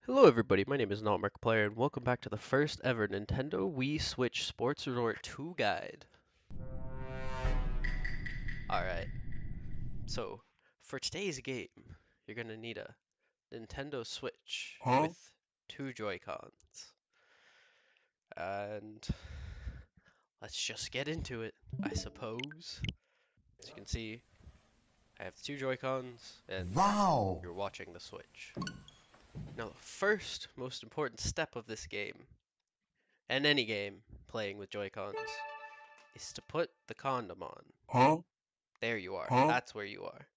Hello everybody, my name is Not Markiplier and welcome back to the first ever Nintendo Wii Switch Sports Resort 2 guide. Alright, so for today's game, you're gonna need a Nintendo Switch Huh? with two Joy-Cons. And let's just get into it, I suppose. As you can see, I have two Joy-Cons and Wow! you're watching the Switch. Now the first most important step of this game, and any game playing with Joy-Cons, is to put the condom on. Huh? There you are. Huh? That's where you are.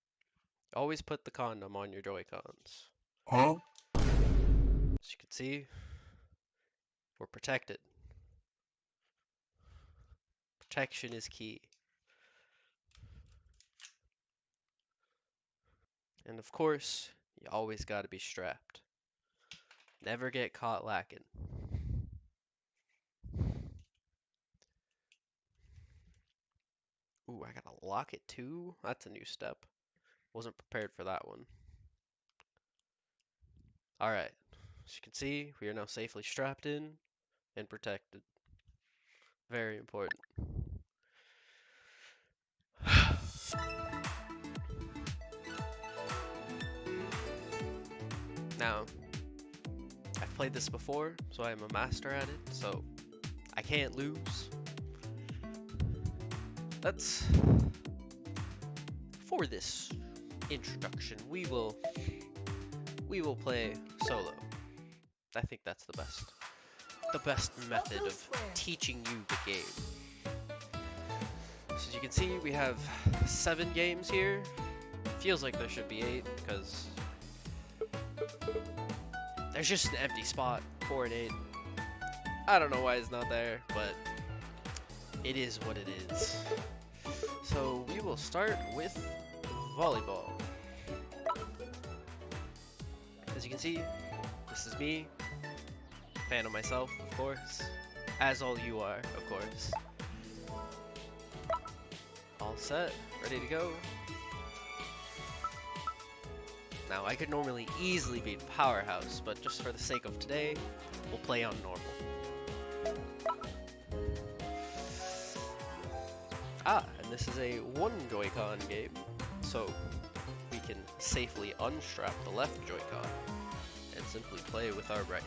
Always put the condom on your Joy-Cons. Huh? As you can see, we're protected. Protection is key. And of course, you always gotta be strapped. Never get caught lacking. Ooh, I gotta lock it too? That's a new step. Wasn't prepared for that one. Alright, as you can see, we are now safely strapped in and protected. Very important. Now, I've played this before, so I am a master at it, so I can't lose. Let's, for this introduction, we will play solo. I think that's the best method of teaching you the game. So as you can see, we have 7 games here. Feels like there should be 8 because there's just an empty spot, 4 and 8. I don't know why it's not there, but it is what it is. So we will start with volleyball. As you can see, this is me, fan of myself, of course, as all you are, of course. All set, ready to go. Now, I could normally easily beat Powerhouse, but just for the sake of today, we'll play on normal. And this is a one Joy-Con game, so we can safely unstrap the left Joy-Con and simply play with our right.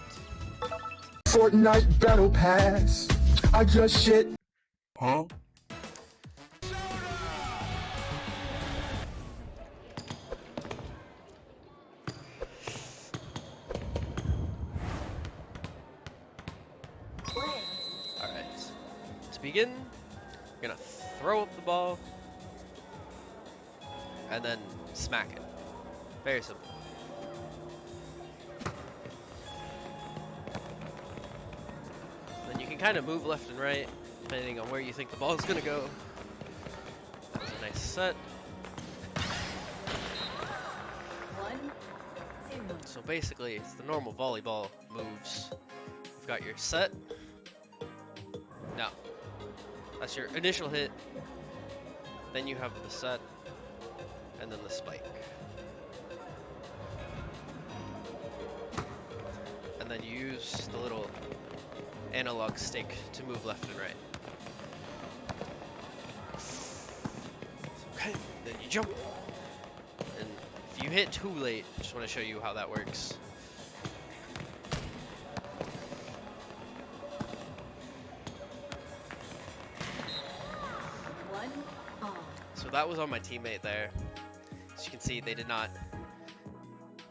Fortnite Battle Pass. I just shit. Huh? Alright, to begin, we're gonna throw up the ball and then smack it. Very simple. Then you can kind of move left and right, depending on where you think the ball is gonna go. That was a nice set. So basically, it's the normal volleyball moves. You've got your set. Now, that's your initial hit. Then you have the set, and then the spike. And then you use the little analog stick to move left and right. Okay, then you jump. And if you hit too late, just want to show you how that works. So that was on my teammate there. As you can see, they did not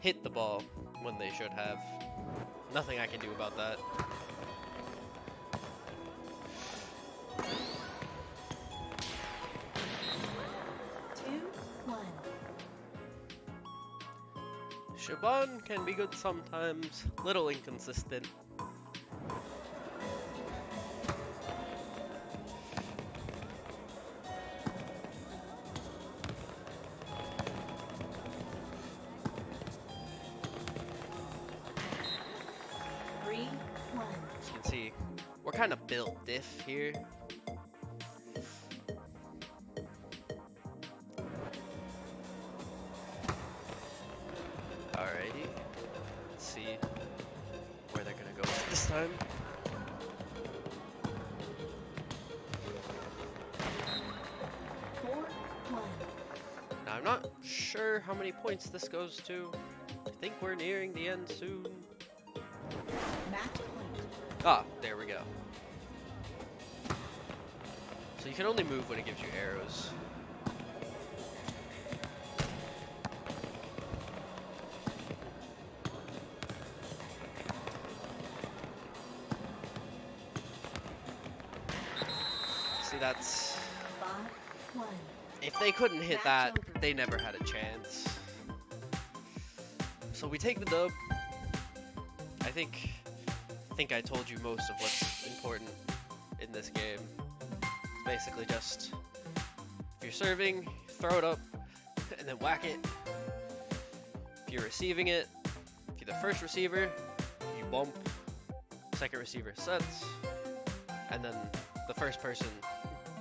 hit the ball when they should have. Nothing I can do about that. Shaban can be good sometimes, little inconsistent. As you can see, we're kind of built diff here. Alrighty, let's see. this time. Now, I'm not sure how many points this goes to. I think we're nearing the end soon. Ah, there we go. So you can only move when it gives you arrows. See, that's... If they couldn't hit that, they never had a chance. So we take the dub. I think I told you most of what's important in this game. It's basically just, if you're serving, throw it up, and then whack it. If you're receiving it, if you're the first receiver, you bump, second receiver sets, and then the first person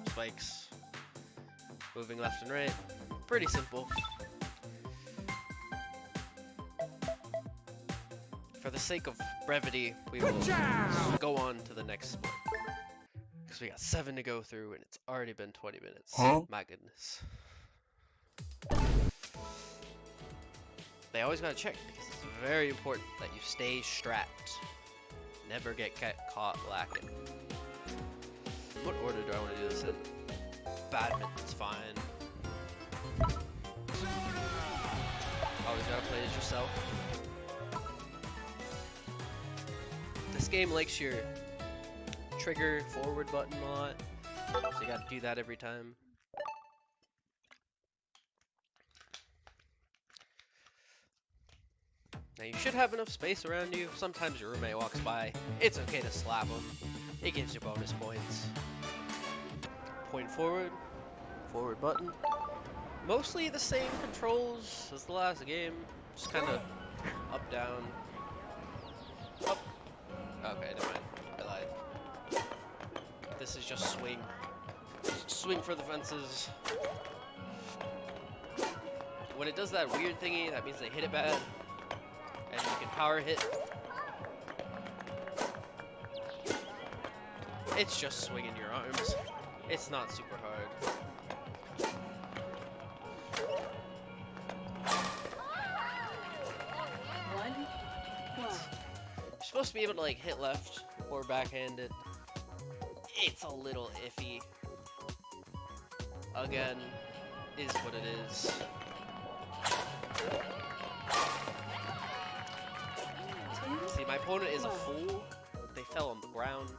spikes, moving left and right. Pretty simple. For the sake of brevity, we will go on to the next sport. Because we got 7 to go through and it's already been 20 minutes. Huh? My goodness. They always gotta check because it's very important that you stay strapped. Never get caught lacking. What order do I want to do this in? Badminton's fine. Always gotta play as yourself. This game likes your trigger forward button a lot, so you gotta do that every time. Now you should have enough space around you. Sometimes your roommate walks by. It's okay to slap them. It gives you bonus points. Point forward, forward button. Mostly the same controls as the last game. Just kind of up, down, up. Okay, never mind. I lied. This is just swing. Swing for the fences. When it does that weird thingy, that means they hit it bad. And you can power hit. It's just swinging your arms. It's not super hard. You're supposed to be able to like hit left or backhanded. It's a little iffy. Again, is what it is. See, my opponent is a fool. They fell on the ground.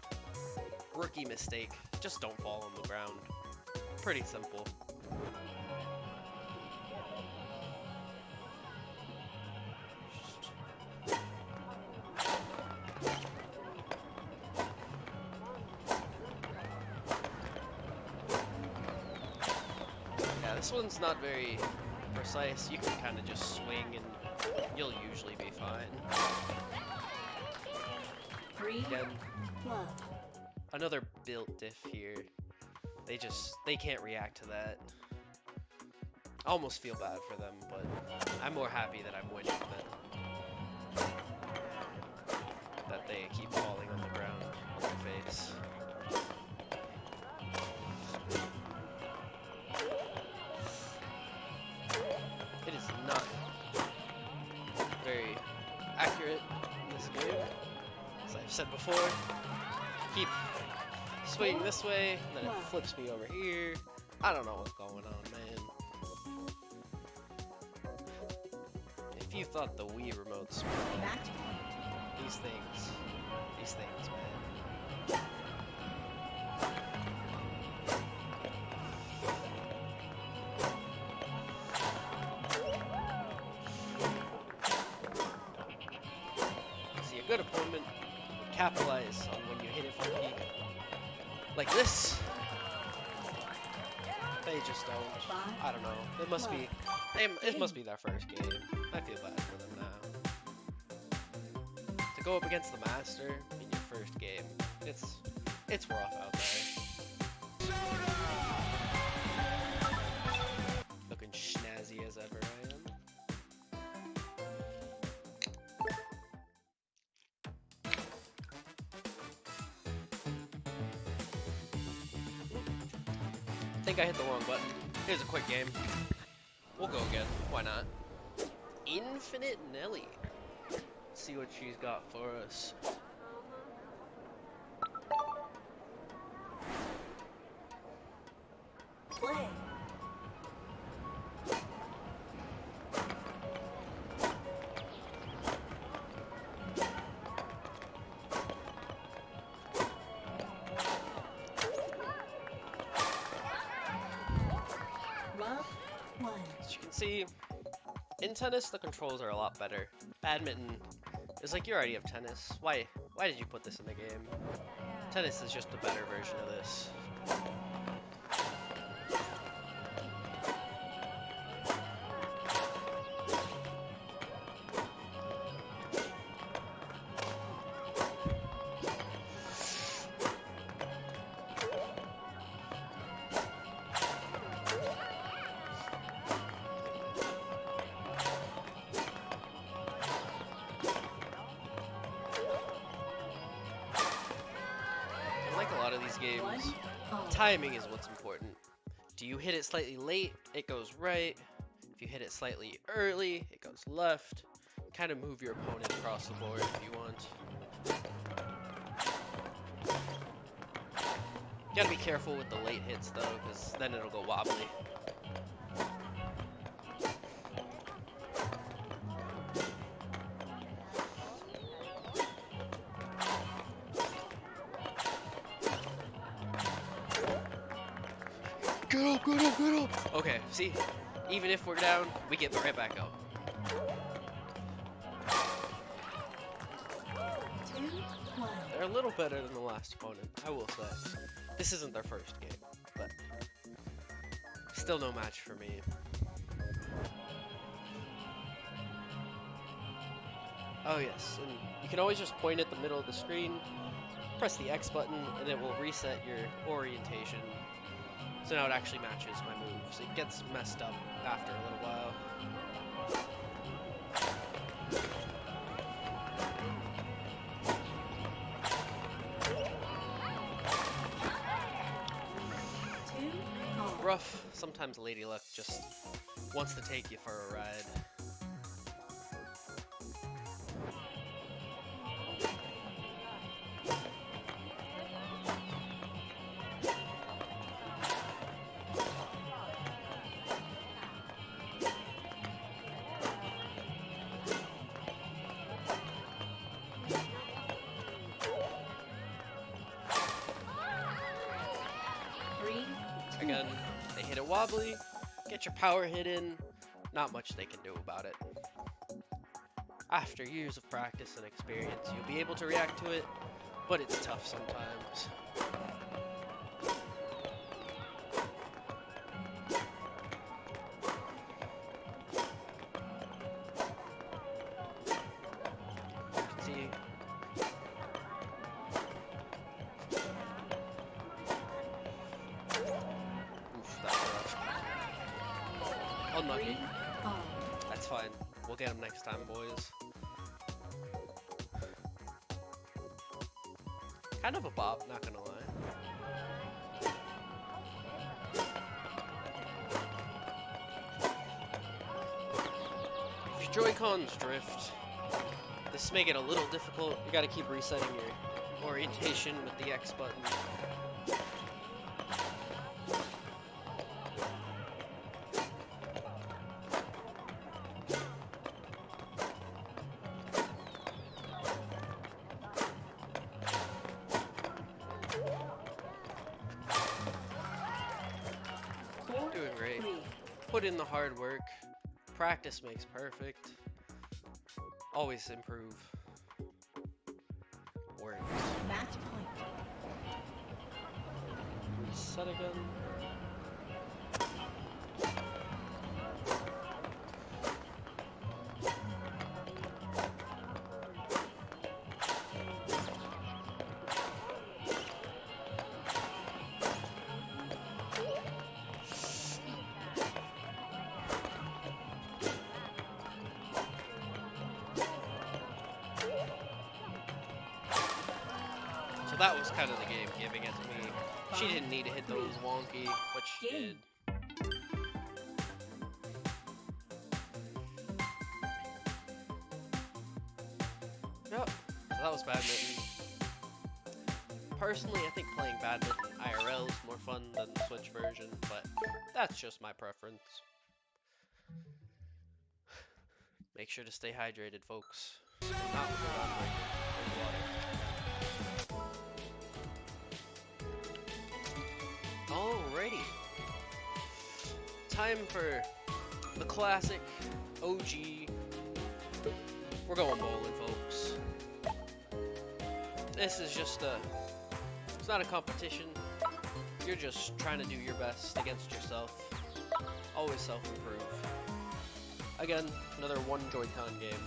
Rookie mistake. Just don't fall on the ground. Pretty simple. Yeah, this one's not very precise. You can kind of just swing and you'll usually be fine. Again, another built diff here. They can't react to that. I almost feel bad for them, but I'm more happy that I'm winning than that they keep falling on the ground on their face. It is not very accurate in this game. As I've said before, keep swinging this way, and then it flips me over here. I don't know what's going on, man. If you thought the Wii remotes were these things, man. See, a good opponent would capitalize on when you hit it from peak. Like this. They just don't. I don't know. It must be. It must be their first game. I feel bad for them now. To go up against the master in your first game, it's rough out there. Looking snazzy as ever I am. think I hit the wrong button. Here's a quick game. We'll go again. Why not? Infinite Nelly. Let's see what she's got for us. Play. Love one. As you can see, in tennis the controls are a lot better. Badminton is like you already have tennis. Why did you put this in the game? Tennis is just a better version of this. Like a lot of these games, timing is what's important. Do you hit it slightly late, it goes right. If you hit it slightly early, it goes left. Kind of move your opponent across the board if you want. You gotta be careful with the late hits though, because then it'll go wobbly. Get up. Okay, see? Even if we're down, we get right back up. 2-1. They're a little better than the last opponent, I will say. This isn't their first game, but still no match for me. Oh yes, and you can always just point at the middle of the screen, press the X button, and it will reset your orientation. So now it actually matches my moves. It gets messed up after a little while. Rough. Sometimes Lady Luck just wants to take you for a ride. Again, they hit it wobbly, get your power hit in, not much they can do about it. After years of practice and experience, you'll be able to react to it, but it's tough sometimes. See? Unlucky. That's fine. We'll get him next time, boys. Kind of a bob, not gonna lie. If your Joy-Cons drift, this may get a little difficult. You gotta keep resetting your orientation with the X button. Doing great. Put in the hard work. Practice makes perfect. Always improve. Works. Match point. Reset again. that was kind of the game giving it to me. She didn't need to hit those wonky, but she did. Yep, so that was badminton. Personally, I think playing badminton IRL is more fun than the Switch version, but that's just my preference. Make sure to stay hydrated, folks. Not hold on, drink water. Alrighty. Time for the classic OG. We're going bowling, folks. This is just it's not a competition. You're just trying to do your best against yourself. Always self-improve. Again, another one Joy-Con game.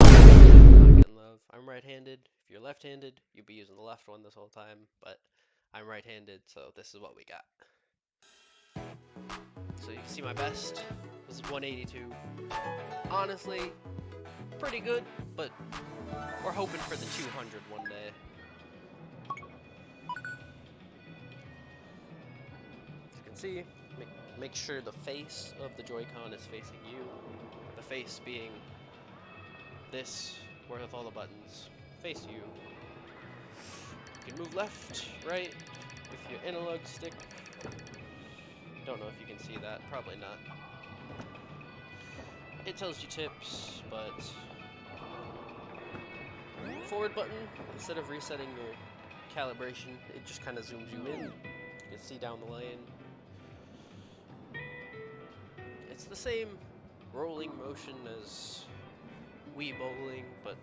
Not getting love. I'm right-handed. If you're left-handed, you'd be using the left one this whole time, but I'm right-handed, so this is what we got. So you can see my best. This is 182. Honestly, pretty good, but we're hoping for the 200 one day. As you can see, make sure the face of the Joy-Con is facing you. The face being this, with all the buttons face you. You can move left, right, with your analog stick. Don't know if you can see that, probably not. It tells you tips, but forward button, instead of resetting your calibration, it just kind of zooms you in. You can see down the lane. It's the same rolling motion as Wii bowling, but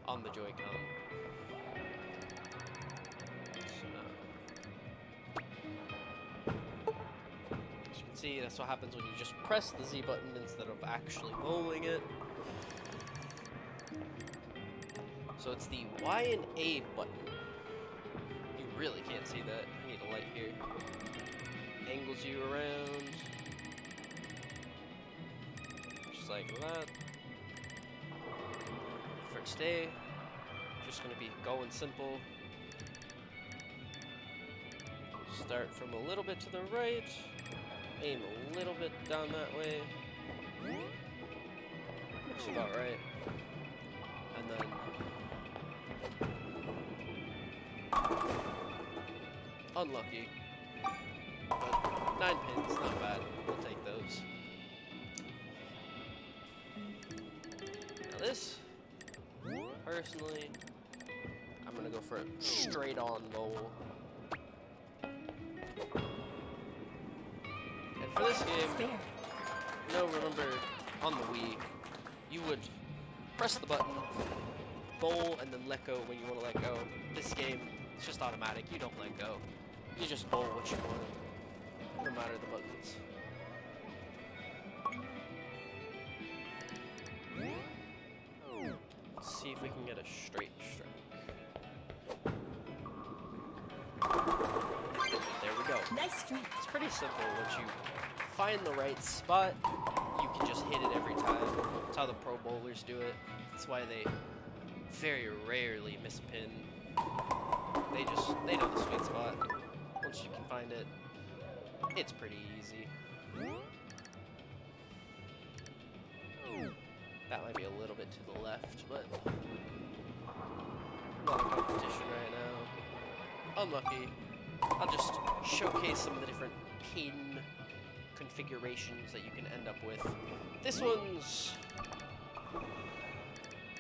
on the Joy-Con. As you can see, that's what happens when you just press the Z button instead of actually bowling it. So it's the Y and A button. You really can't see that. I need a light here. Angles you around. Just like that. First A. Just gonna be going simple. Start from a little bit to the right. Aim a little bit down that way. Looks about right. And then unlucky, but 9 pins, not bad. We'll take those. Now this, personally, I'm gonna go for a straight on bowl. And for this game, remember on the Wii, you would press the button, bowl, and then let go when you want to let go. This game, it's just automatic. You don't let go. You just bowl what you want, no matter the buttons. Let's see if we can get a straight strike. There we go. Nice strike. It's pretty simple. Once you find the right spot, you can just hit it every time. That's how the pro bowlers do it. That's why they very rarely miss a pin. They know the sweet spot. Once you can find it, it's pretty easy. That might be a little bit to the left, but not a competition right now. Unlucky. I'll just showcase some of the different pin configurations that you can end up with. This one's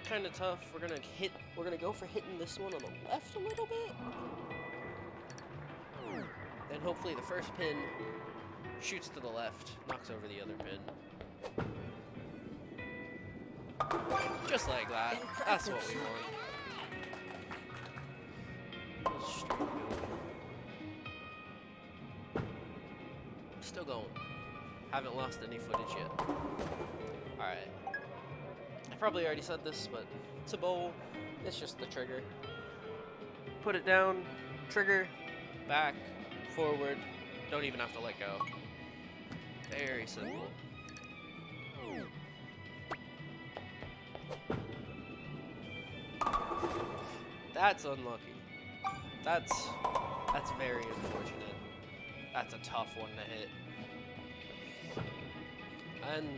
kind of tough. We're gonna go for hitting this one on the left a little bit. Then hopefully the first pin shoots to the left, knocks over the other pin. Just like that. That's what we want. Still going. Haven't lost any footage yet. Alright. I probably already said this, but it's a bowl. It's just the trigger. Put it down, trigger, back, forward. Don't even have to let go. Very simple. That's unlucky. That's very unfortunate. That's a tough one to hit. And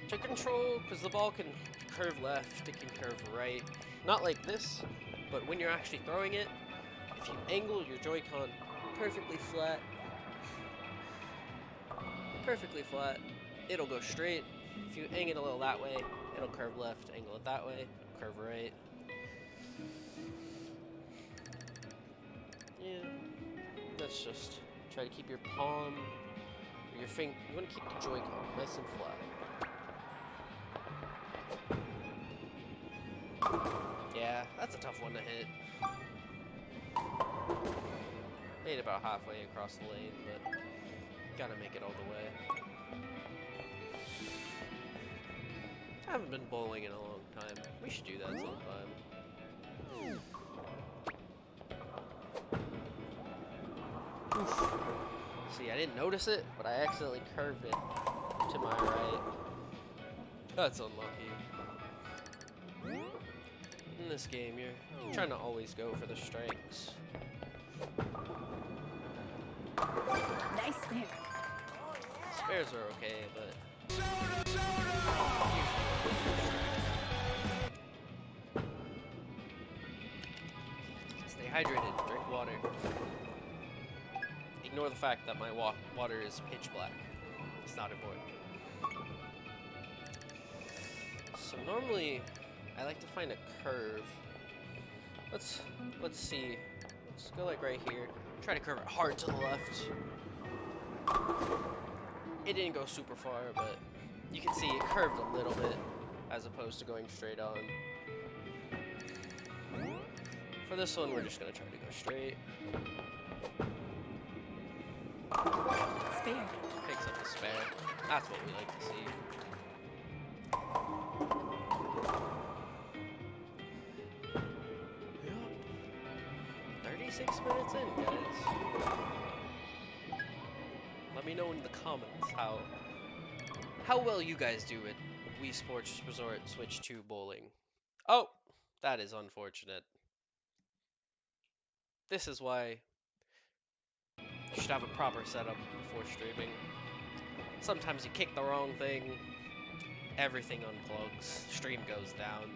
to control, because the ball can curve left, it can curve right. Not like this, but when you're actually throwing it, if you angle your Joy-Con perfectly flat, it'll go straight. If you angle it a little that way, it'll curve left. Angle it that way, curve right. Yeah, let's just try to keep your palm, or your finger, you want to keep the Joy-Con nice and flat. Yeah, that's a tough one to hit. Made it about halfway across the lane, but gotta make it all the way. I haven't been bowling in a long time. We should do that sometime. Oof. See, I didn't notice it, but I accidentally curved it to my right. That's unlucky. In this game, you're trying to always go for the strikes. Nice spare. Spares are okay, but stay hydrated, drink water. Ignore the fact that my water is pitch black. It's not important. So normally, I like to find a curve. Let's see. Let's go like right here. Try to curve it hard to the left. It didn't go super far, but you can see it curved a little bit as opposed to going straight on. For this one, we're just gonna try to go straight. Spare. Picks up the spare. That's what we like to see. Yep. 36 minutes in, guys. Let me know in the comments how well you guys do at Wii Sports Resort Switch 2 bowling. Oh, that is unfortunate. This is why you should have a proper setup before streaming. Sometimes you kick the wrong thing, everything unplugs, stream goes down.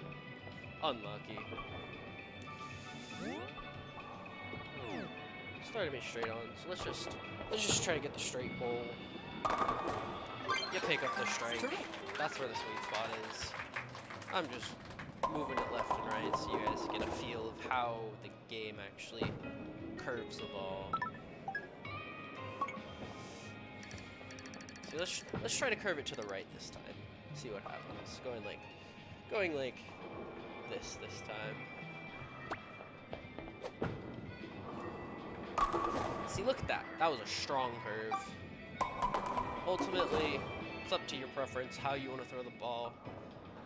Unlucky. Started me straight on, so let's just try to get the straight bowl. You pick up the strike. That's where the sweet spot is. I'm just moving it left and right so you guys get a feel of how the game actually curves the ball. See, let's try to curve it to the right this time. See what happens. Going like this time. See, look at that. That was a strong curve. Ultimately, it's up to your preference how you want to throw the ball.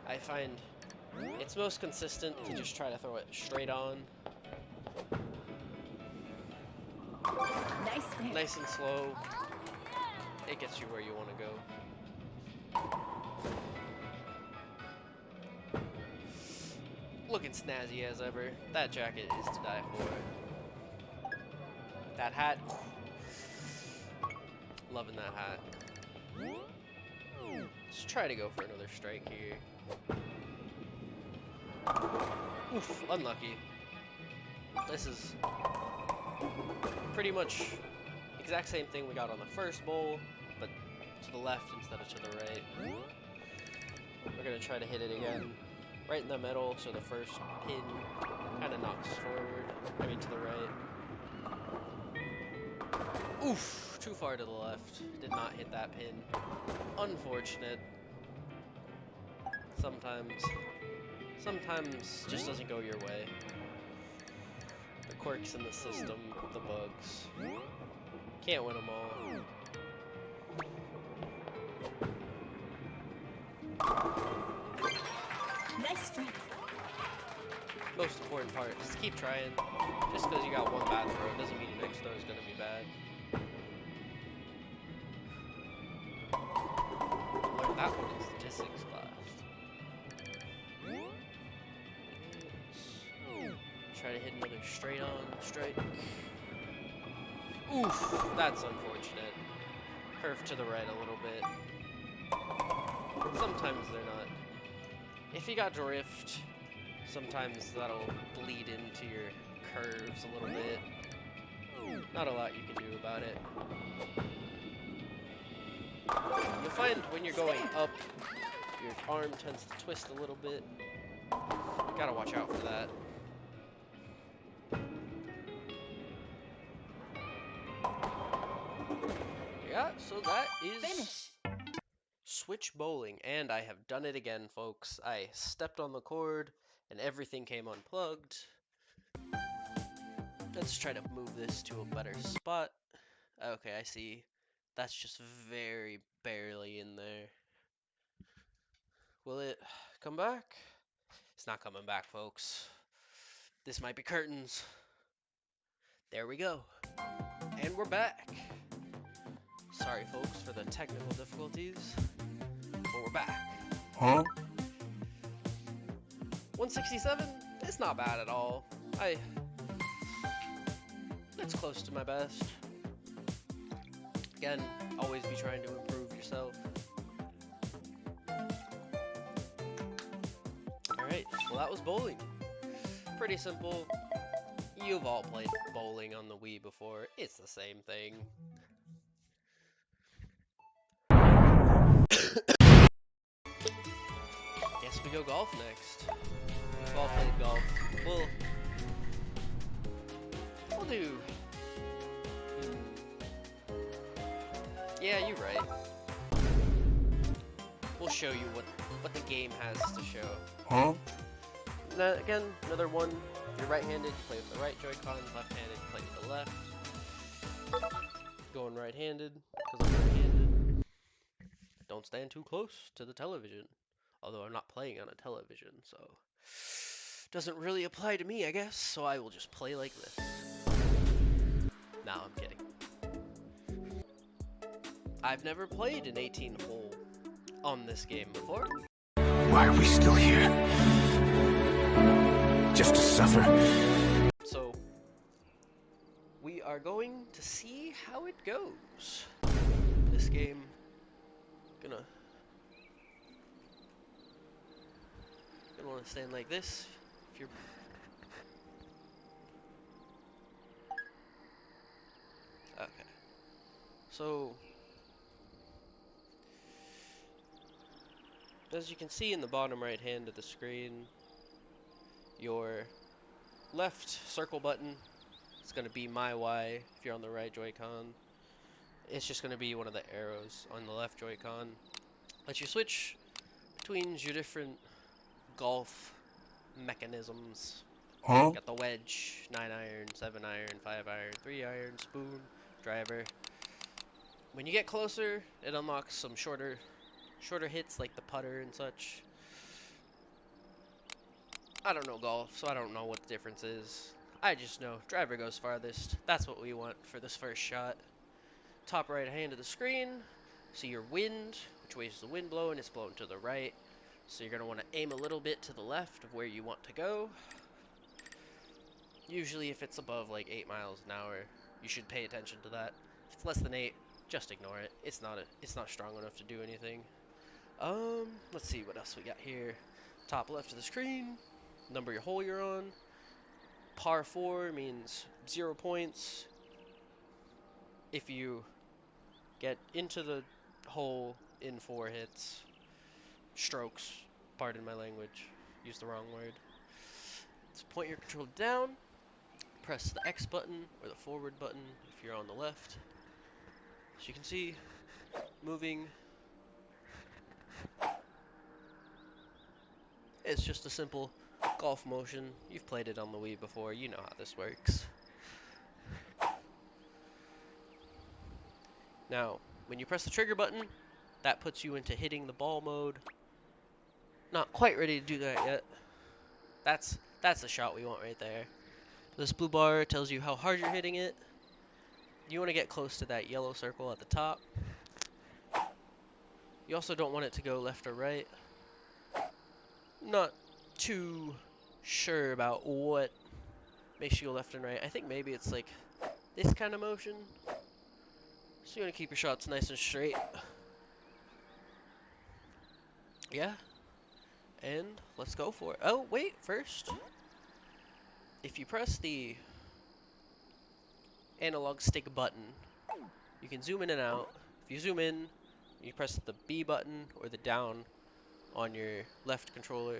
I find it's most consistent to just try to throw it straight on. Nice and slow. It gets you where you want to go. Looking snazzy as ever. That jacket is to die for. That hat. Loving that hat. Let's try to go for another strike here. Oof, unlucky. This is pretty much exact same thing we got on the first bowl, but to the left instead of to the right. We're gonna try to hit it again. Right in the middle, so the first pin kind of knocks forward. I mean to the right. Oof, too far to the left. Did not hit that pin. Unfortunate. Sometimes just doesn't go your way. The quirks in the system, the bugs. Can't win them all. Nice strike. Most important part is to keep trying. Just because you got one bad throw doesn't mean your next throw is going to be bad. Learned that one in statistics class. Try to hit another straight on strike. Oof, that's unfortunate. Curve to the right a little bit. Sometimes they're not. If you got drift, sometimes that'll bleed into your curves a little bit. Not a lot you can do about it. You'll find when you're going up, your arm tends to twist a little bit. Gotta watch out for that. Yeah, so that is Finish. switch bowling, and I have done it again, folks. I stepped on the cord, and everything came unplugged. Let's try to move this to a better spot. Okay, I see. That's just very barely in there. Will it come back? It's not coming back, folks. This might be curtains. There we go. And we're back. Sorry, folks, for the technical difficulties, but we're back. Huh? 167? It's not bad at all. It's close to my best. Again, always be trying to improve yourself. Alright, well that was bowling. Pretty simple. You've all played bowling on the Wii before. It's the same thing. Guess we go golf next. We've all played golf. We'll do... Yeah, you're right. We'll show you what the game has to show. Huh? Now, again, another one. If you're right-handed, you play with the right Joy-Con. Left-handed, you play with the left. Going right-handed, because I'm right-handed. Don't stand too close to the television. Although I'm not playing on a television, so... Doesn't really apply to me, I guess, so I will just play like this. Nah, I'm kidding. I've never played an 18-hole on this game before. Why are we still here? Just to suffer? So, we are going to see how it goes. This game, gonna want to stand like this. If you're okay, so as you can see in the bottom right hand of the screen, your left circle button is going to be my Y. If you're on the right Joy-Con, it's just going to be one of the arrows on the left Joy-Con. Let you switch between your different golf mechanisms. Huh? Got the wedge, 9-iron, 7-iron, 5-iron, 3-iron, spoon, driver. When you get closer, it unlocks some shorter hits like the putter and such. I don't know golf, so I don't know what the difference is. I just know driver goes farthest. That's what we want for this first shot. Top right hand of the screen, see your wind, which way is the wind blowing? It's blowing to the right. So you're going to want to aim a little bit to the left of where you want to go. Usually if it's above like 8 miles an hour, you should pay attention to that. If it's less than 8, just ignore it. It's not strong enough to do anything. Let's see what else we got here. Top left of the screen, number your hole you're on. Par 4 means 0 points. If you get into the hole in 4 hits, strokes, pardon my language, used the wrong word. Let's point your controller down, press the X button or the forward button if you're on the left. As you can see, moving. It's just a simple golf motion. You've played it on the Wii before, you know how this works. Now, when you press the trigger button, that puts you into hitting the ball mode. Not quite ready to do that yet. That's the shot we want right there. This blue bar tells you how hard you're hitting it. You want to get close to that yellow circle at the top. You also don't want it to go left or right. Not too sure about what Makes you go left and right. I think maybe it's like this kind of motion. So you want to keep your shots nice and straight. Yeah. And let's go for it. Oh, wait, first. If you press the analog stick button, you can zoom in and out. If you zoom in, you press the B button or the down on your left controller.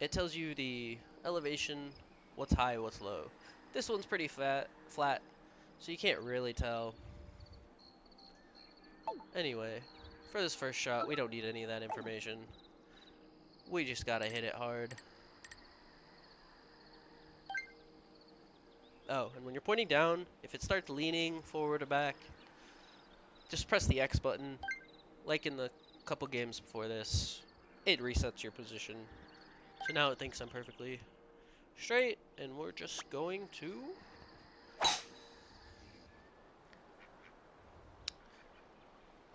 It tells you the elevation, what's high, what's low. This one's pretty flat, so you can't really tell. Anyway, for this first shot, we don't need any of that information. We just gotta hit it hard. Oh, and when you're pointing down, if it starts leaning forward or back, just press the X button. Like in the couple games before this, it resets your position. So now it thinks I'm perfectly straight, and we're just going to...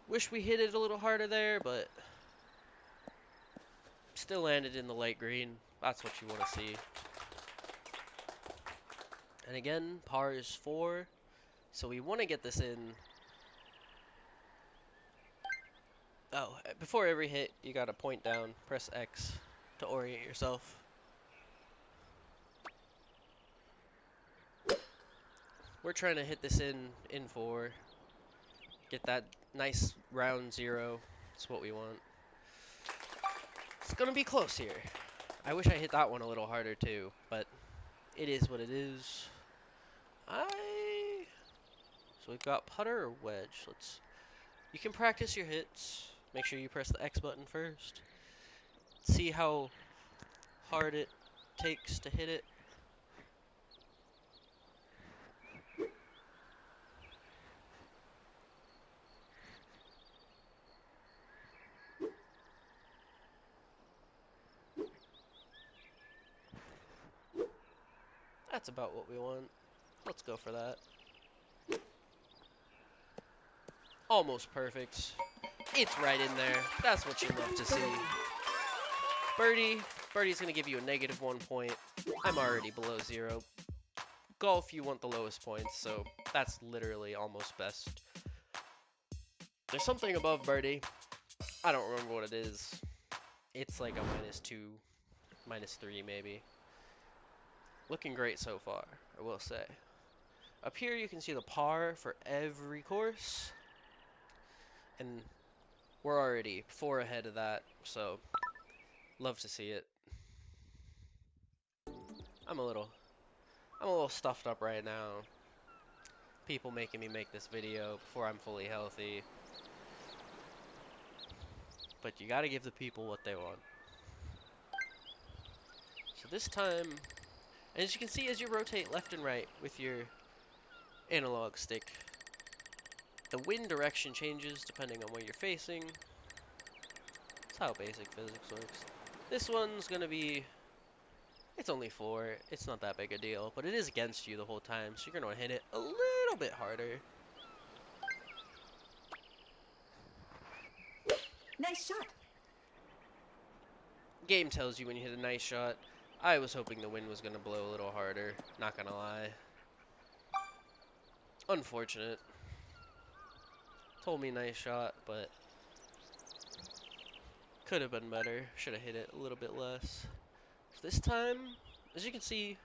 Wish we hit it a little harder there, but still landed in the light green. That's what you want to see. And again, par is 4, so we want to get this in. Oh, before every hit, you gotta point down, press X to orient yourself. We're trying to hit this in 4. Get that nice round 0. That's what we want. It's gonna be close here. I wish I hit that one a little harder too, but it is what it is. So we've got putter or wedge. You can practice your hits. Make sure you press the X button first. See how hard it takes to hit it. That's about what we want. Let's go for that. Almost perfect. It's right in there. That's what you love to see. Birdie. Birdie's going to give you a -1 point. I'm already below 0. Golf, you want the lowest points, so that's literally almost best. There's something above birdie. I don't remember what it is. It's like a -2, -3 maybe. Looking great so far, I will say. Up here you can see the par for every course. And we're already 4 ahead of that, so love to see it. I'm a little stuffed up right now. People making me make this video before I'm fully healthy. But you gotta give the people what they want. So this time, and as you can see as you rotate left and right with your analog stick, the wind direction changes depending on where you're facing. That's how basic physics works. This one's gonna be, it's only 4, it's not that big a deal, but it is against you the whole time, so you're gonna hit it a little bit harder. Nice shot. Game tells you when you hit a nice shot. I was hoping the wind was gonna blow a little harder, not gonna lie. Unfortunate. Told me nice shot, but could have been better. Should have hit it a little bit less. So this time, as you can see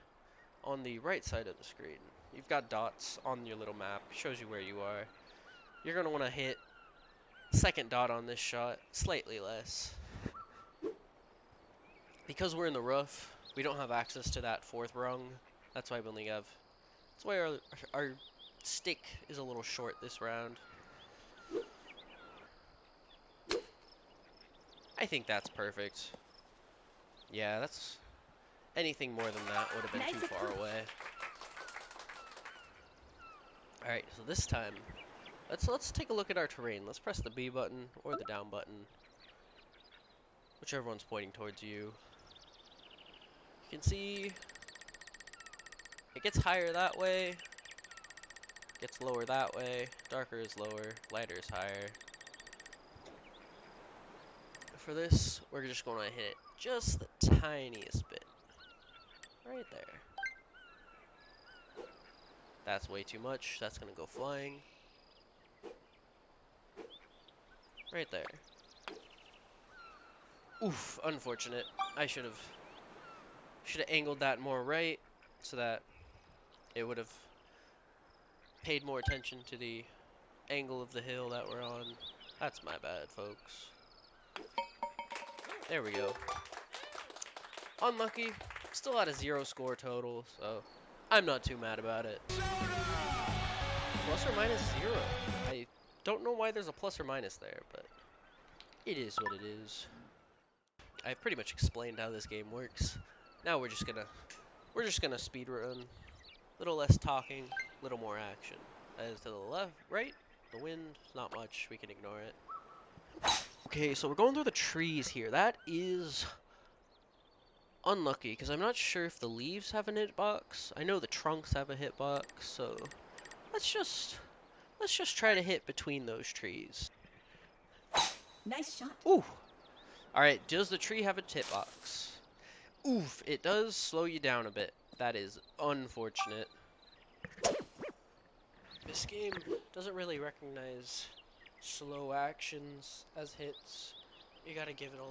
on the right side of the screen, you've got dots on your little map. Shows you where you are. You're going to want to hit second dot on this shot slightly less. Because we're in the rough, we don't have access to that 4th rung. That's why we only have... That's why our stick is a little short this round. I think that's perfect. Yeah, that's... Anything more than that would have been too far away. Alright, so this time, let's take a look at our terrain. Let's press the B button or the down button. Whichever one's pointing towards you. You can see it gets higher that way, gets lower that way, darker is lower, lighter is higher. For this, we're just going to hit it just the tiniest bit. Right there. That's way too much. That's gonna go flying. Right there. Oof, unfortunate. I should have angled that more right so that it would have paid more attention to the angle of the hill that we're on. That's my bad, folks. There we go. Unlucky. Still at a 0 score total, so I'm not too mad about it. Plus or minus 0. I don't know why there's a plus or minus there, but it is what it is. I've pretty much explained how this game works. Now we're just gonna speed run. Little less talking, little more action. As to the left, right, the wind, not much. We can ignore it. Okay, so we're going through the trees here. That is unlucky because I'm not sure if the leaves have a hitbox. I know the trunks have a hitbox, so let's just try to hit between those trees. Nice shot. Ooh. All right, does the tree have a hitbox? Oof, it does slow you down a bit. That is unfortunate. This game doesn't really recognize slow actions as hits. You gotta give it a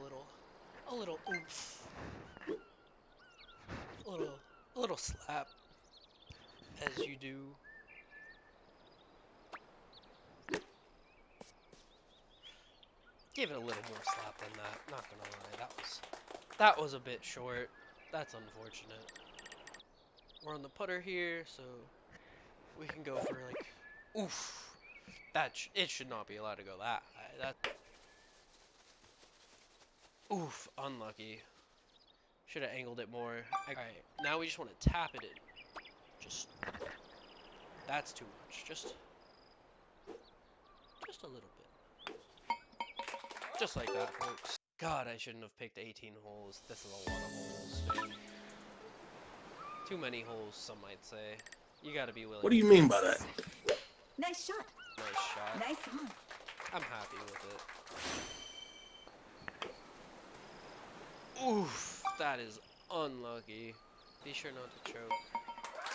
little oomph, a little slap as you do. Give it a little more slap than that. Not gonna lie, that was a bit short. That's unfortunate. We're on the putter here, so we can go for like, oof. It should not be allowed to go that high. Oof, unlucky. Should have angled it more. Alright, now we just want to tap it in. Just, that's too much. Just a little bit. Just like that, folks. God, I shouldn't have picked 18 holes. This is a lot of holes, dude. Too many holes, some might say. You gotta be willing. What do you mean by that? Nice shot. Nice shot. Nice on. I'm happy with it. Oof, that is unlucky. Be sure not to choke.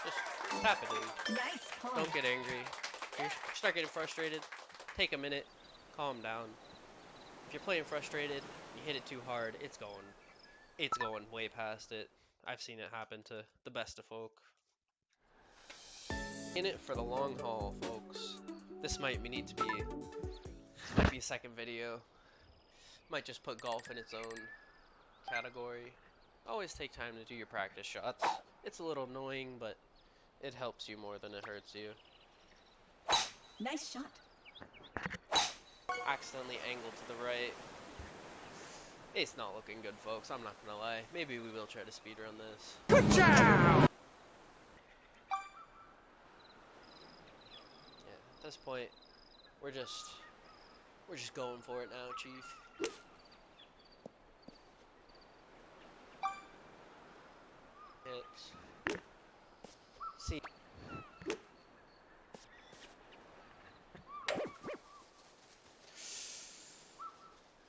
Just tap it in. Nice pull. Don't get angry. If you start getting frustrated, take a minute, calm down. If you're playing frustrated, you hit it too hard, it's going way past it. I've seen it happen to the best of folk. In it for the long haul, folks. This might be a second video. Might just put golf in its own category. Always take time to do your practice shots. It's a little annoying, but it helps you more than it hurts you. Nice shot. Accidentally angled to the right. It's not looking good, folks. I'm not gonna lie. Maybe we will try to speedrun this. Good job! Yeah, at this point, we're just going for it now, Chief. Hits. See.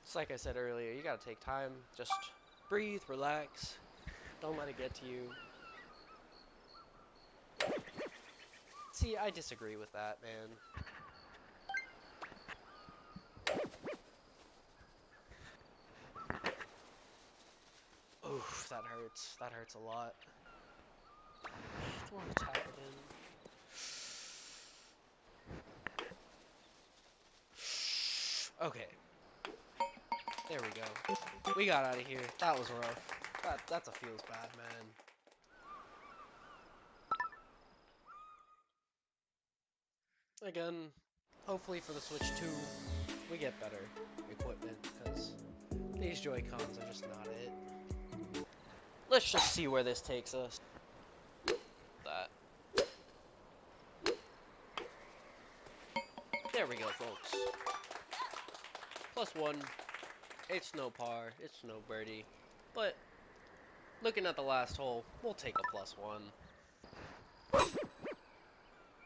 It's like I said earlier, you gotta take time. Just breathe, relax. Don't let it get to you. See, I disagree with that, man. Oof, that hurts. That hurts a lot. Just want to tap it in. Okay. There we go. We got out of here. That was rough. That's a feels bad, man. Again, hopefully for the Switch 2, we get better equipment, because these Joy-Cons are just not it. Let's just see where this takes us. That. There we go, folks. +1. It's no par, it's no birdie, but looking at the last hole, we'll take a +1.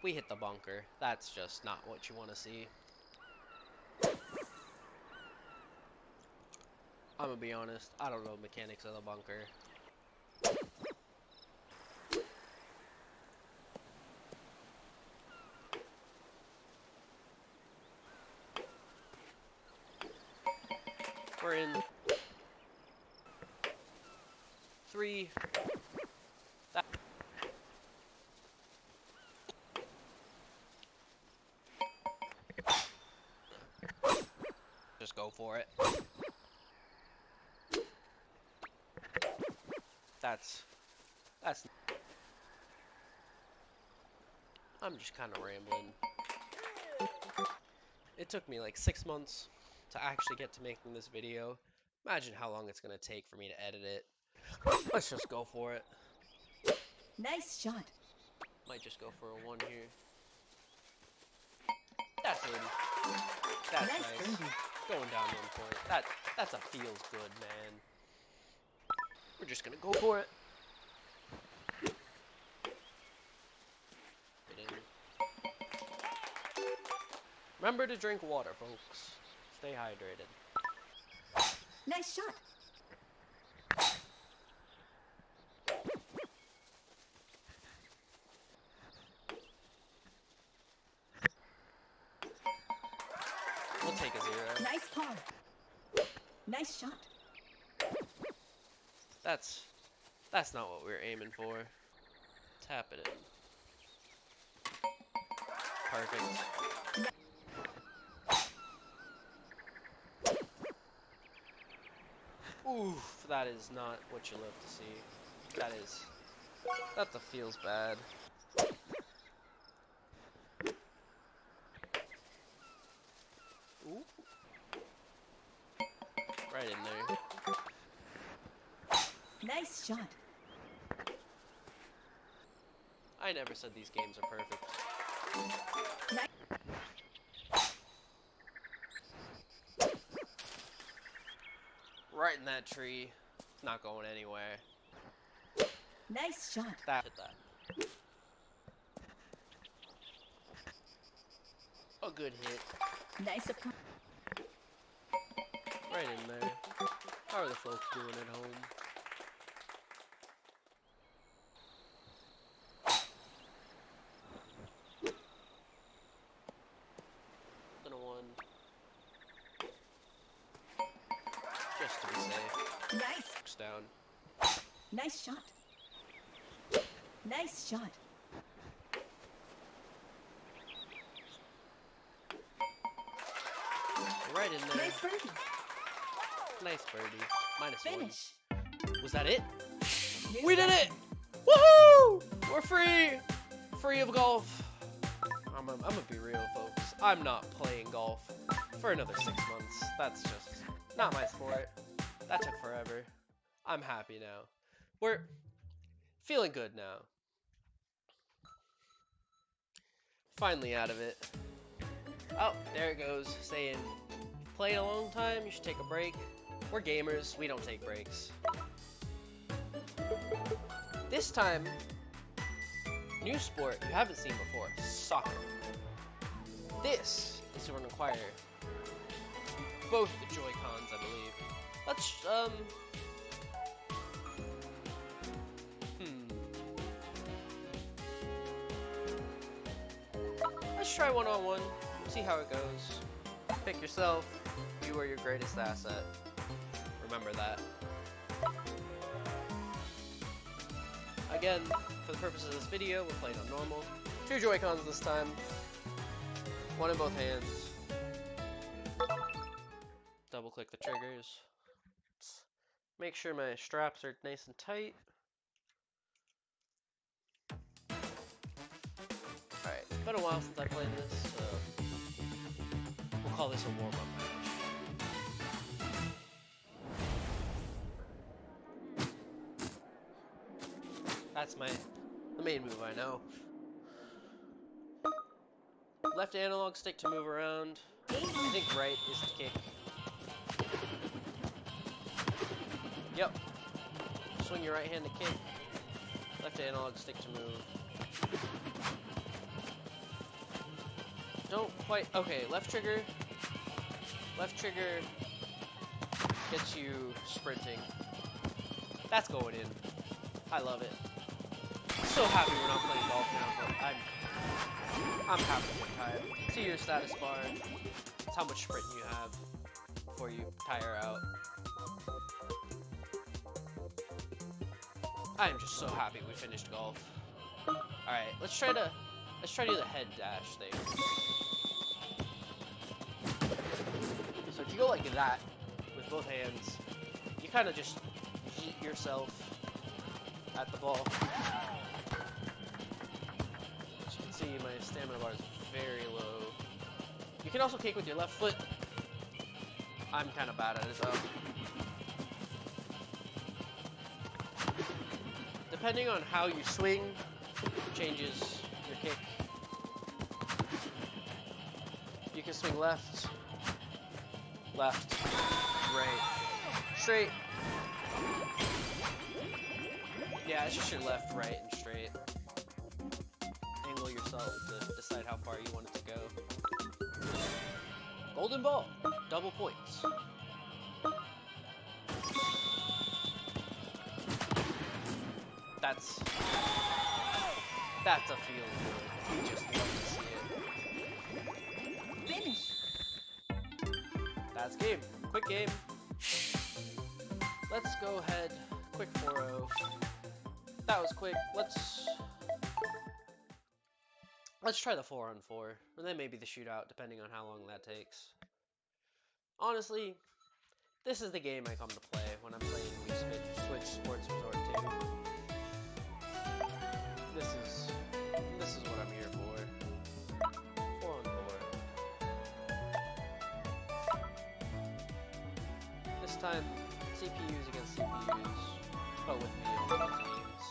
We hit the bunker. That's just not what you want to see. I'm gonna be honest, I don't know the mechanics of the bunker. We're in 3. That. Just go for it. That's. I'm just kind of rambling. It took me like 6 months to actually get to making this video. Imagine how long it's gonna take for me to edit it. Let's just go for it. Nice shot. Might just go for a 1 here. That's in. That's Nice nice. birdie. Going down 1 point. That's a feels good, man. We're just gonna go for it. Get in. Remember to drink water, folks. Stay hydrated. Nice shot. We'll take a 0. Nice par. Nice shot. That's not what we were aiming for. Tap it in. Perfect. Oof, that is not what you love to see. That's a feels bad. Ooh. Right in there. Nice shot. I never said these games are perfect. Right in that tree. Not going anywhere. Nice shot. That hit that. A good hit. Nice approach. Right in there. How are the folks doing at home? Then a 1. Just to be safe. Nice. Looks down. Nice shot. Nice shot. Right in there. Nice birdie. Nice birdie. -1. Finish. Was that it? New We did record. it! Woohoo! We're free! Free of golf. I'm gonna be real, folks. I'm not playing golf for another 6 months. That's just not my sport. That took forever. I'm happy now. We're feeling good now. Finally out of it. Oh, there it goes, saying, "You've played a long time, you should take a break." We're gamers, we don't take breaks. This time, new sport you haven't seen before, soccer. This is going to require both the Joy-Cons, I believe. Let's, Let's try one-on-one, see how it goes. Pick yourself, you are your greatest asset. Remember that. Again, for the purpose of this video, we're playing on normal. 2 Joy-Cons this time. 1 in both hands. Double click the triggers. Make sure my straps are nice and tight. Alright, it's been a while since I played this, so we'll call this a warm-up match. That's the main move I know. Left analog stick to move around. I think right is to kick. Yep. Swing your right hand to kick. Left analog stick to move. Don't quite. Okay, left trigger. Left trigger gets you sprinting. That's going in. I love it. I'm so happy we're not playing golf now, but I'm having a good time. See your status bar. It's how much sprint you have. before you tire out. I am just so happy we finished golf. Alright, let's try to do the head dash thing. So if you go like that with both hands, you kind of just yeet yourself at the ball. As you can see, my stamina bar is very low. You can also kick with your left foot. I'm kind of bad at it though. Depending on how you swing, changes your kick. You can swing left, left, right, straight. Yeah, it's just your left, right, and straight. Angle yourself to decide how far you want it to go. Golden ball, double points. That's a feel good. You just love to see it. Finish. That's game. Quick game. Let's go ahead. Quick 4-0. That was quick. Let's try the 4-on-4, and then maybe the shootout, depending on how long that takes. Honestly, this is the game I come to play when I'm playing Wii Switch Sports Resort 2. This is what I'm here for. 4-on-4. This time, CPUs against CPUs, but with me on those games.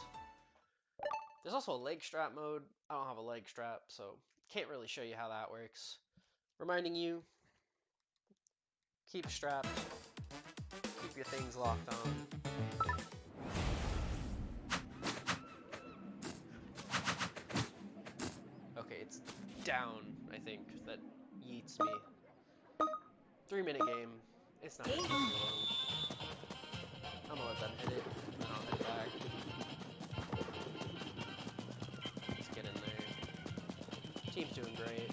There's also a leg strap mode. I don't have a leg strap, so can't really show you how that works. Reminding you, keep strapped, keep your things locked on. Okay, it's down, I think, that yeets me. 3-minute game. It's not gonna take too long. I'm gonna let them hit it, and then I'll hit it back. Let's get in there. Team's doing great.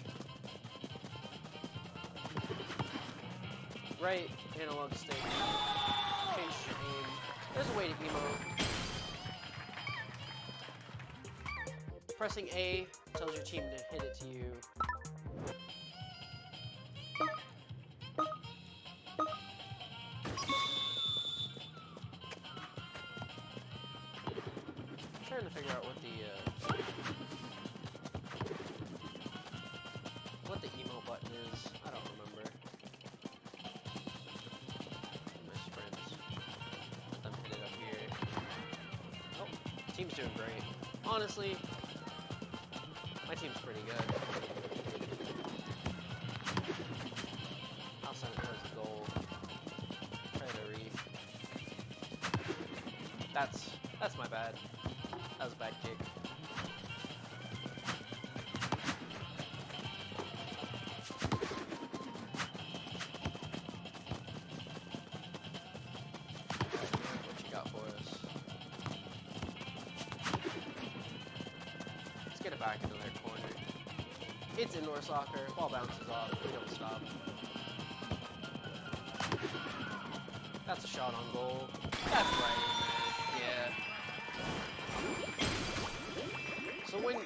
Right analog stick. Change your aim. There's a way to emote. Pressing A tells your team to hit it to you. I'm trying to figure out what the emo button is. I don't remember. My sprints. Let them hit it up here. Oh, team's doing great. Honestly, my team's pretty good. I'll send it towards the goal. Try to reef. That's my bad. That was a bad kick. What you got for us? Let's get it back into their corner. It's indoor soccer. Ball bounces off. We don't stop. That's a shot on goal. That's right in there. Yeah. So when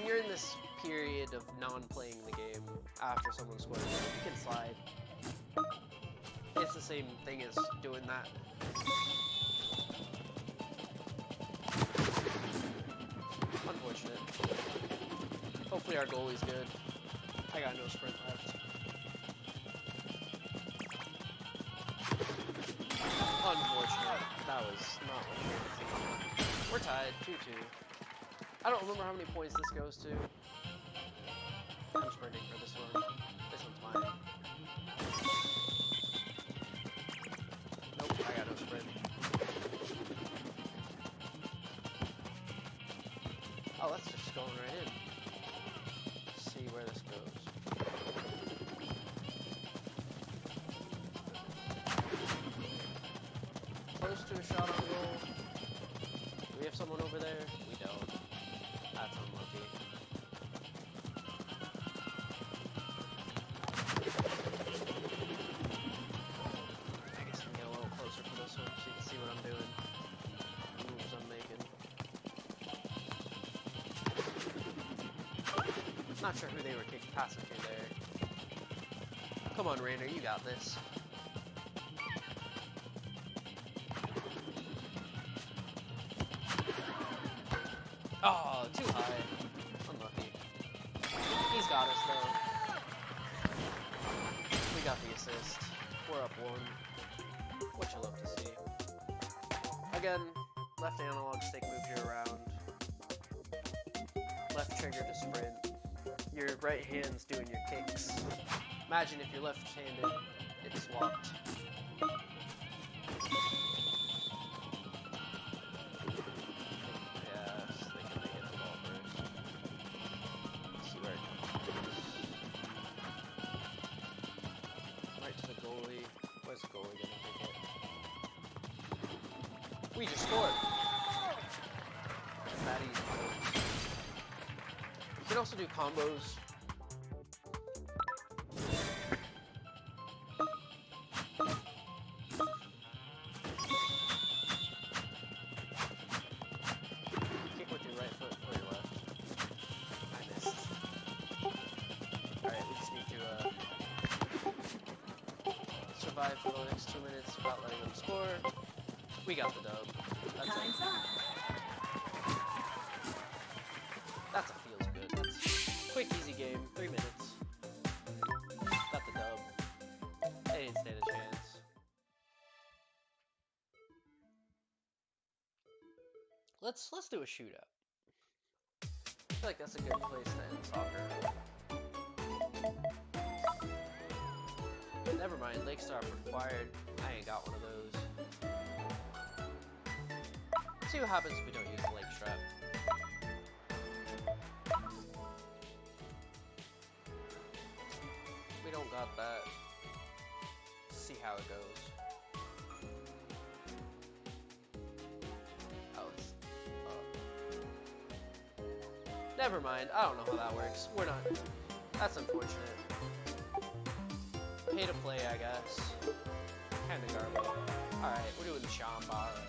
you're in this period of non-playing the game after someone scores, you can slide. It's the same thing as doing that. Unfortunate. Hopefully our goalie's good. I got no sprint left. Unfortunate. That was not what we were thinking. We're tied, 2-2. I don't remember how many points this goes to. I'm sprinting for this one. This one's mine. Nope, I got no sprint. Oh, that's just going right in. Let's see where this goes. Close to a shot on goal. Do we have someone over there? We don't. That's unlucky. Not sure who they were passing to there. Come on, Rainer, you got this. Oh, too high. Unlucky. He's got us, though. We got the assist. We're up 1. What you love to see. Again, left analog stick moves you around. Left trigger to sprint. Your right hand's doing your kicks. Imagine if you're left-handed, it's swapped. Yes, they can get the ball first. Let's see where it goes. Right to the goalie. Where's the goalie gonna take it? We just scored! It's that easy, folks. You can also do combos. Kick with your right foot or your left. I missed. Alright, we just need to survive for the next 2 minutes without letting them score. We got the dub. That's Time's up. That's a feels good. That's quick, easy game. 3 minutes. Got the dub. They didn't stand a chance. Let's do a shootout. I feel like that's a good place to end soccer. Never mind, Lake Star required. I ain't got one of those. See what happens if we don't use the lake strap. We don't got that. See how it goes. Oh, it's never mind. I don't know how that works. We're not. That's unfortunate. Pay to play, I guess. Kinda garbage. Alright, we're doing Shambara.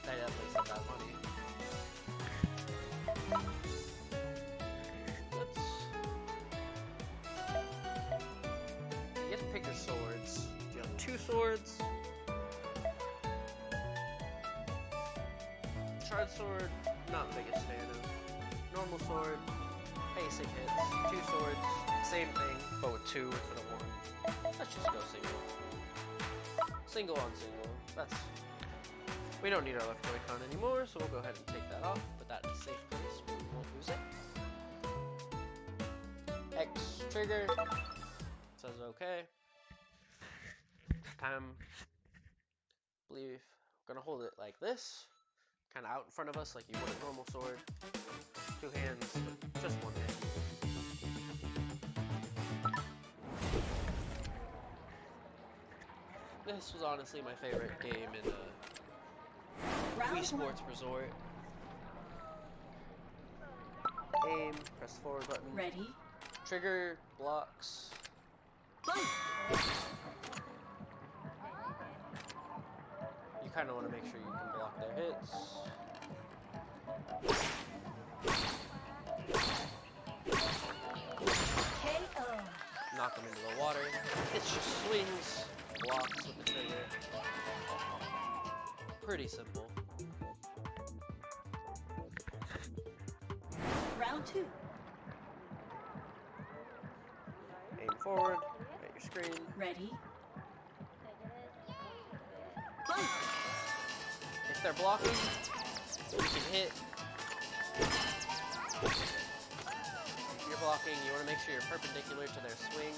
They definitely said that money. Let's... You get to pick your swords. Do you have 2 swords? Shard sword, not the biggest fan of. Normal sword, basic hits. 2 swords, same thing, but with 2 instead of 1. Let's just go single. Single on single. That's... We don't need our left Joy-Con anymore, so we'll go ahead and take that off. Put that in a safe place where we won't lose it. X trigger. Says okay. This time, I believe we're gonna hold it like this. Kind of out in front of us like you would a normal sword. 2 hands, but just 1 hand. This was honestly my favorite game in Wii Sports Resort. Aim, press the forward button. Ready? Trigger, blocks. Fight! You kind of want to make sure you can block their hits. KO. Knock them into the water. It's just swings, blocks with the trigger. Pretty simple. Round 2. Aim forward, at your screen. Ready? Fight! If they're blocking, you can hit. If you're blocking, you want to make sure you're perpendicular to their swing.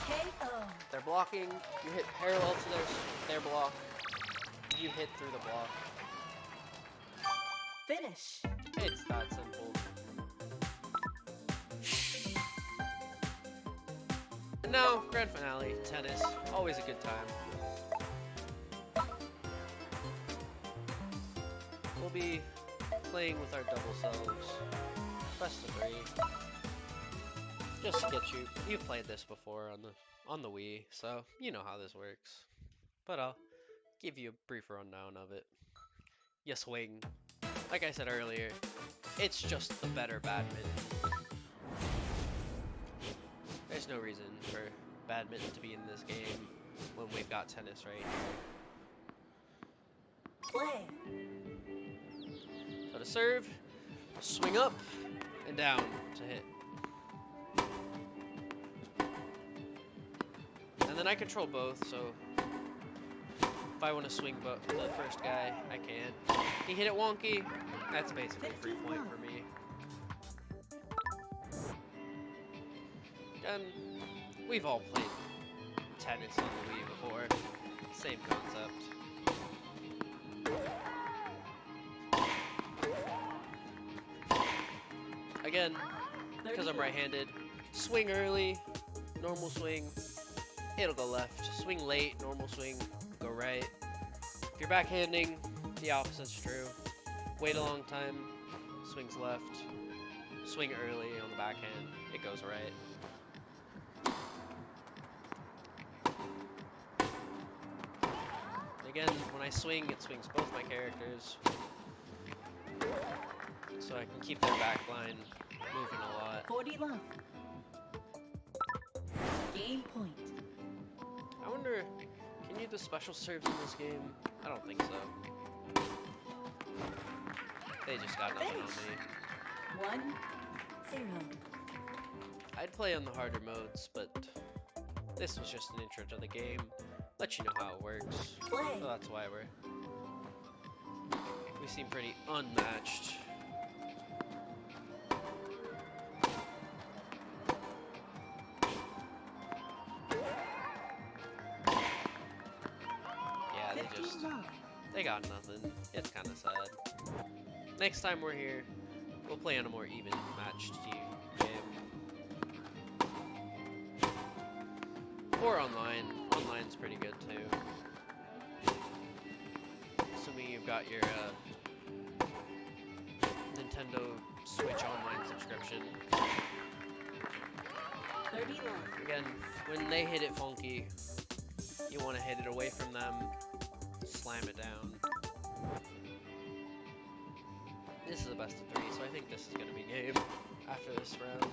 KO. If they're blocking, you hit parallel to their block. You hit through the block. Finish. It's that simple. And now, grand finale, tennis. Always a good time. We'll be playing with our double selves. Best of 3. Just to get you. You've played this before on the Wii, so you know how this works. But I'll give you a brief rundown of it. you swing. Like I said earlier, it's just the better badminton. There's no reason for badminton to be in this game when we've got tennis right here. Play. So to serve, swing up and down to hit. And then I control both, so if I want to swing the first guy, I can. He hit it wonky, that's basically free point for me. And we've all played tennis on the Wii before. Same concept. Again, because I'm right-handed, swing early, normal swing, it'll go left. Swing late, normal swing, go right. If you're backhanding, the opposite's true. Wait a long time, swings left. Swing early on the backhand, it goes right. Again, when I swing, it swings both my characters, so I can keep their back line moving a lot. 40 love. Game point. I wonder, can you do special serves in this game? I don't think so. They just got nothing on me. 1-0. I'd play on the harder modes, but this was just an intro to the game. Let you know how it works. Play. So that's why we seem pretty unmatched. Yeah, 15 love. they got nothing. It's kind of sad. Next time we're here, we'll play on a more even matched team game. Or online. Online's pretty good too. Assuming you've got your Nintendo Switch Online subscription. 30 love. Again, when they hit it funky, you want to hit it away from them, slam it down. This is the best of 3, so I think this is going to be game after this round.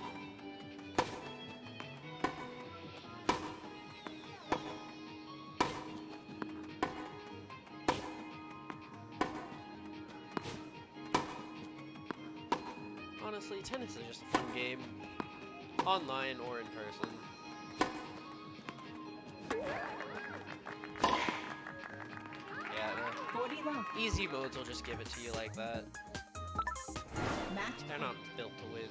Honestly, tennis is just a fun game, online or in person. Yeah, 40 love. the easy modes will just give it to you like that. Match They're point. not built to win.